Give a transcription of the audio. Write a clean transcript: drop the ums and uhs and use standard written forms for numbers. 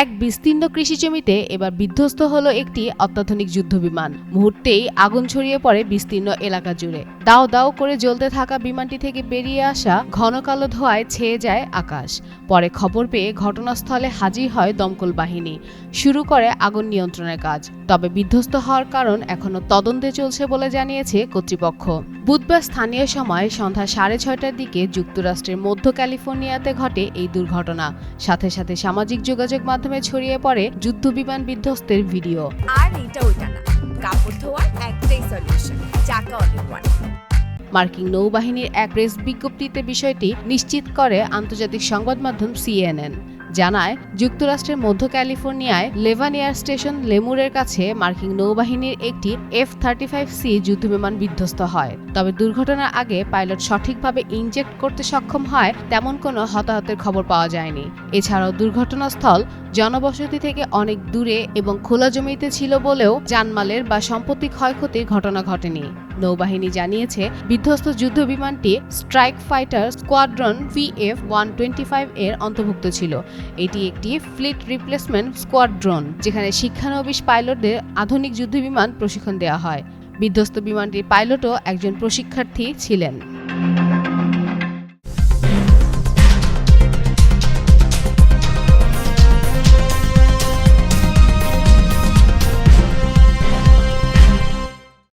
এক বিস্তীর্ণ কৃষি জমিতে এবার বিধ্বস্ত হলো একটি অত্যাধুনিক যুদ্ধবিমান। মুহূর্তেই আগুন ছড়িয়ে পড়ে বিস্তীর্ণ এলাকা জুড়ে। দাও দাও করে জ্বলতে থাকা বিমানটি থেকে বেরিয়ে আসা ঘন কালো ধোঁয়ায় ছেয়ে যায় আকাশ। পরে খবর পেয়ে ঘটনাস্থলে হাজির হয় দমকল বাহিনী, শুরু করে আগুন নিয়ন্ত্রণের কাজ। তবে বিধ্বস্ত হওয়ার কারণ এখনো তদন্তে চলছে বলে জানিয়েছে কর্তৃপক্ষ। বুধবার স্থানীয় সময় সন্ধ্যা 6:30টার দিকে যুক্তরাষ্ট্রের মধ্য ক্যালিফোর্নিয়াতে ঘটে এই দুর্ঘটনা। সাথে সাথে সামাজিক যোগাযোগ মাধ্যমে ছড়িয়ে পড়ে যুদ্ধবিমান বিধ্বস্তের ভিডিও। আর এটা ওইটা না, কাপড় ধোয়ার একটাই সলিউশন, চাকা অল ইন ওয়ান। মার্কিন নৌবাহিনীর এক প্রেস বিজ্ঞপ্তিতে বিষয়টি নিশ্চিত করে আন্তর্জাতিক সংবাদ মাধ্যম CNN। জানায়, যুক্তরাষ্ট্রের মধ্য ক্যালিফোর্নিয়ায় লেভান এয়ার স্টেশন লেমুরের কাছে মার্কিন নৌবাহিনীর একটি F-35C যুদ্ধবিমান বিধ্বস্ত হয়। তবে দুর্ঘটনার আগে পাইলট সঠিকভাবে ইনজেক্ট করতে সক্ষম হয় তেমন কোনো হতাহতের খবর পাওয়া যায়নি। এছাড়াও দুর্ঘটনাস্থল জনবসতি থেকে অনেক দূরে এবং খোলা জমিতে ছিল বলেও জানমালের বা সম্পত্তি ক্ষয়ক্ষতির ঘটনা ঘটেনি। নৌবাহিনী জানিয়েছে, বিধ্বস্ত যুদ্ধবিমানটি স্ট্রাইক ফাইটার স্কোয়াড্রন VF-125 এর অন্তর্ভুক্ত ছিল। এটি একটি ফ্লিট রিপ্লেসমেন্ট স্কোয়াড্রন, যেখানে শিক্ষানবিশ পাইলটদের আধুনিক যুদ্ধবিমান প্রশিক্ষণ দেওয়া হয়। বিধ্বস্ত বিমানটির পাইলটও একজন প্রশিক্ষার্থী ছিলেন।